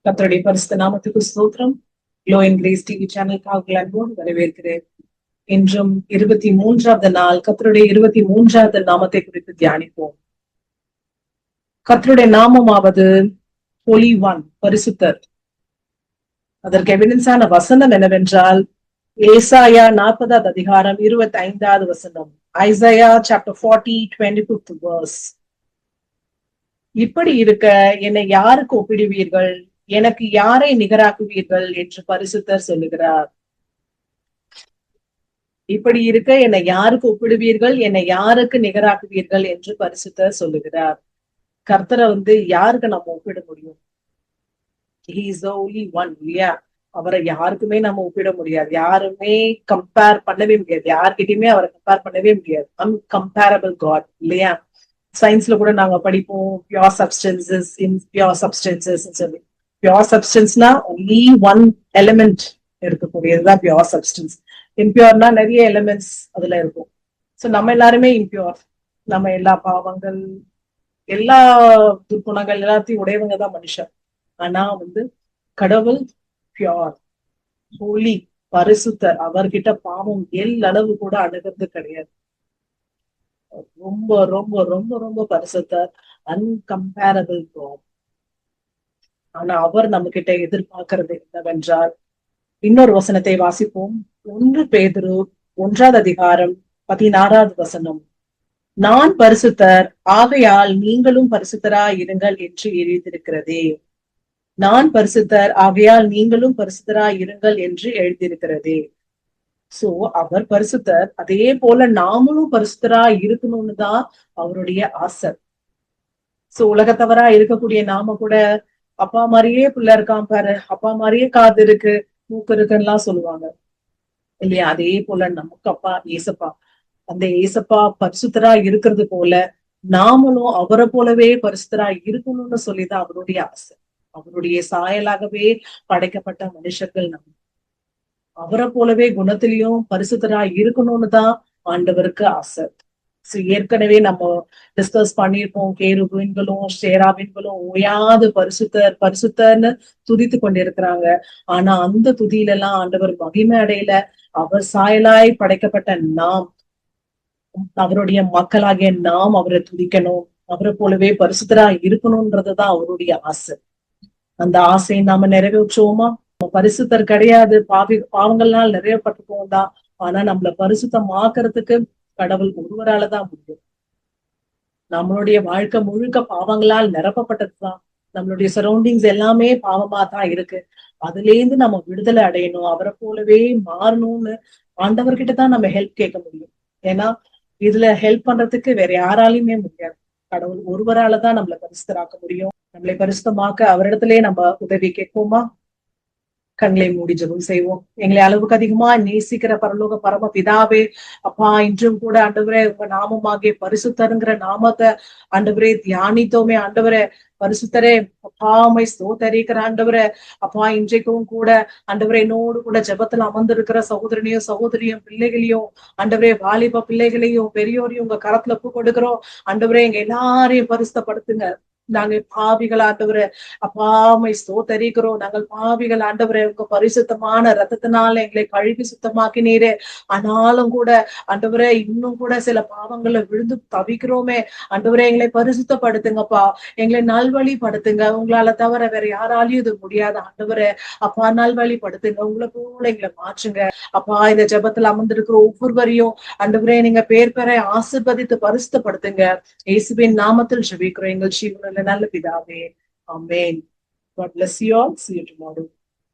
கர்த்தருடைய பரிசுத்த நாமத்துக்கு ஸ்தோத்திரம். க்ளோ இன் கிரேஸ் டிவி சேனலுக்காக அன்போடு வரவேற்கிறேன். இன்றும் 23வது நாள் கர்த்தருடைய 23வது நாமத்தை குறித்து தியானிப்போம். கர்த்தருடைய நாமமாவது ஹோலி ஒன், பரிசுத்தர். அதற்கு எவிடன்ஸான வசனம் என்னவென்றால் ஏசாயா 40வது அதிகாரம் 25வது வசனம். Isaiah chapter 40, 25th verse. இப்படி இருக்க என்னை யாருக்கு ஒப்பிடுவீர்கள், எனக்கு யாரை நிகராக்குவீர்கள் என்று பரிசுத்தர் சொல்லுகிறார். இப்படி இருக்க என்னை யாருக்கு ஒப்பிடுவீர்கள், என்னை யாருக்கு நிகராக்குவீர்கள் என்று பரிசுத்தர் சொல்லுகிறார். கர்த்தரை யாருக்கு நம்ம ஒப்பிட முடியும்? He is the only one, இல்லையா? அவரை யாருக்குமே நம்ம ஒப்பிட முடியாது. யாருமே கம்பேர் பண்ணவே முடியாது. யார்கிட்டயுமே அவரை கம்பேர் பண்ணவே முடியாது. அன்கம்பேரபிள் காட், இல்லையா? சயின்ஸ்ல கூட நாங்க படிப்போம் பியூர் சப்ஸ்டன்சஸ், இம்பியூர் சப்ஸ்டன்சஸ் சொல்லி. பியூர் சப்ஸ்டன்ஸ்னா ஒன்லி ஒன் எலிமெண்ட் இருக்கக்கூடியதுதான் பியூர் சப்ஸ்டன்ஸ். இம்பியூர்னா நிறைய எலிமெண்ட்ஸ் அதுல இருக்கும். சோ நம்ம எல்லாருமே இம்பியூர். நம்ம எல்லா பாவங்கள், எல்லா துர்க்குணங்கள் எல்லாத்தையும் உடையவங்க தான் மனுஷன். ஆனா கடவுள் பியூர், ஹோலி, பரிசுத்தர். அவர்கிட்ட பாவம் அளவு கூட அணுகிறது கிடையாது. ரொம்ப ரொம்ப ரொம்ப ரொம்ப பரிசுத்தர், அன்கம்பேரபிள் காட். ஆனா அவர் நம்ம கிட்ட எதிர்பார்க்கிறது என்னவென்றால், இன்னொரு வசனத்தை வாசிப்போம். 1 பேதுரு 1வது அதிகாரம் 16வது வசனம். நான் பரிசுத்தர், ஆகையால் நீங்களும் பரிசுத்தராய் இருங்கள் என்று எழுதியிருக்கிறதே. நான் பரிசுத்தர், ஆகையால் நீங்களும் பரிசுத்தராய் இருங்கள் என்று எழுதியிருக்கிறதே. சோ அவர் பரிசுத்தர், அதே போல நாமளும் பரிசுத்தரா இருக்கணும்னு தான் அவருடைய ஆசை. சோ உலகத்தவரா இருக்கக்கூடிய நாம கூட அப்பா மாதிரியே பிள்ளை இருக்கான் பாரு, அப்பா மாதிரியே காது இருக்கு, மூக்கு இருக்குன்னு சொல்லுவாங்க, இல்லையா? அதே போல நமக்கு அப்பா ஏசப்பா, அந்த ஏசப்பா பரிசுத்தரா இருக்கிறது போல நாமளும் அவரை போலவே பரிசுத்தரா இருக்கணும்னு சொல்லிதான் அவருடைய ஆசை. அவருடைய சாயலாகவே படைக்கப்பட்ட மனுஷர்கள் நம்ம. அவரை போலவே குணத்திலையும் பரிசுத்தரா இருக்கணும்னு தான் ஆண்டவருக்கு ஆசை. சோ ஏற்கனவே நம்ம டிஸ்கஸ் பண்ணியிருப்போம். கேருபீன்களும் ஷேராபீன்களும் ஓயாது பரிசுத்தர் பரிசுத்தர்னு துதித்து கொண்டிருக்கிறாங்க. ஆனா அந்த துதியில எல்லாம் ஆண்டவர் மகிமை அடையில. அவர் சாயலாய் படைக்கப்பட்ட நாம், அவருடைய மக்களாகிய நாம் அவரை துதிக்கணும், அவரை போலவே பரிசுத்தரா இருக்கணும்ன்றதுதான் அவருடைய ஆசை. அந்த ஆசையை நாம நிறைவேற்றுவோமா? பரிசுத்தர் கிடையாது, பாவங்கள்னால் நிறைவேற்றப்பட்டிருக்கோம் தான். ஆனா நம்மள பரிசுத்தமாக்குறதுக்கு கடவுள் ஒருவராலதான் முடியும். நம்மளுடைய வாழ்க்கை முழுக்க பாவங்களால் நிரப்பப்பட்டதுதான். நம்மளுடைய சரௌண்டிங்ஸ் எல்லாமே பாவமா தான் இருக்கு. அதுல இருந்து நம்ம விடுதலை அடையணும், அவரை போலவே மாறணும்னு ஆண்டவர்கிட்டதான் நம்ம ஹெல்ப் கேட்க முடியும். ஏன்னா இதுல ஹெல்ப் பண்றதுக்கு வேற யாராலையுமே முடியாது. கடவுள் ஒருவராலதான் நம்மளை பரிசுத்தராக்க முடியும். நம்மளை பரிசுத்தமாக்க அவரிடத்திலே நம்ம உதவி கேட்போமா? கண்களை மூடி ஜெபம் செய்வோம். எங்களை அளவுக்கு அதிகமா நேசிக்கிற பரலோக பரம பிதாவே, அப்பா, இன்றும் கூட ஆண்டவரே உங்க நாமமாகிய பரிசுத்தருங்கிற நாமத்தை ஆண்டவரே தியானித்தோமே. ஆண்டவரே பரிசுத்தரே, அப்பா உம்மை ஸ்தோத்தரிக்கிற ஆண்டவரே. அப்பா இன்றைக்கும் கூட ஆண்டவரே என்னோடு கூட ஜெபத்துல அமர்ந்திருக்கிற சகோதரனையும் சகோதரியும் பிள்ளைகளையும் ஆண்டவரே, வாலிப பிள்ளைகளையும் பெரியோரையும் உங்க கரத்துல ஒப்பு கொடுக்கிறோம். ஆண்டவரே எங்க எல்லாரையும் பரிசுத்தப்படுத்துங்க. நாங்க பாவிகள் ஆண்டவரே, அப்பா உம்மை ஸ்தோத்தரிக்கிறோம். நாங்கள் பாவிகள் ஆண்டவரே, உங்க பரிசுத்தமான ரத்தத்தினால எங்களை கழுவி சுத்தமாக்கினீரே. ஆனாலும் கூட ஆண்டவரே இன்னும் கூட சில பாவங்களை விழுந்து தவிக்கிறோமே. ஆண்டவரே எங்களை பரிசுத்தப்படுத்துங்கப்பா, எங்களை நல்வழிப்படுத்துங்க. உங்களால தவிர வேற யாராலையும் இது முடியாது ஆண்டவரே. அப்பா நல்வழிப்படுத்துங்க, உங்களை போல எங்களை மாற்றுங்க. அப்பா இந்த ஜெபத்துல அமர்ந்திருக்கிற ஒவ்வொருவரையும் ஆண்டவரே நீங்க பேர் பெற ஆசீர்வதித்து பரிசுத்தப்படுத்துங்க. இயேசுவின் நாமத்தில் ஜெபிக்கிறோம் எங்கள் ஜீவனுள்ள நல்ல பிதாவே, ஆமென். God bless you all. See you tomorrow.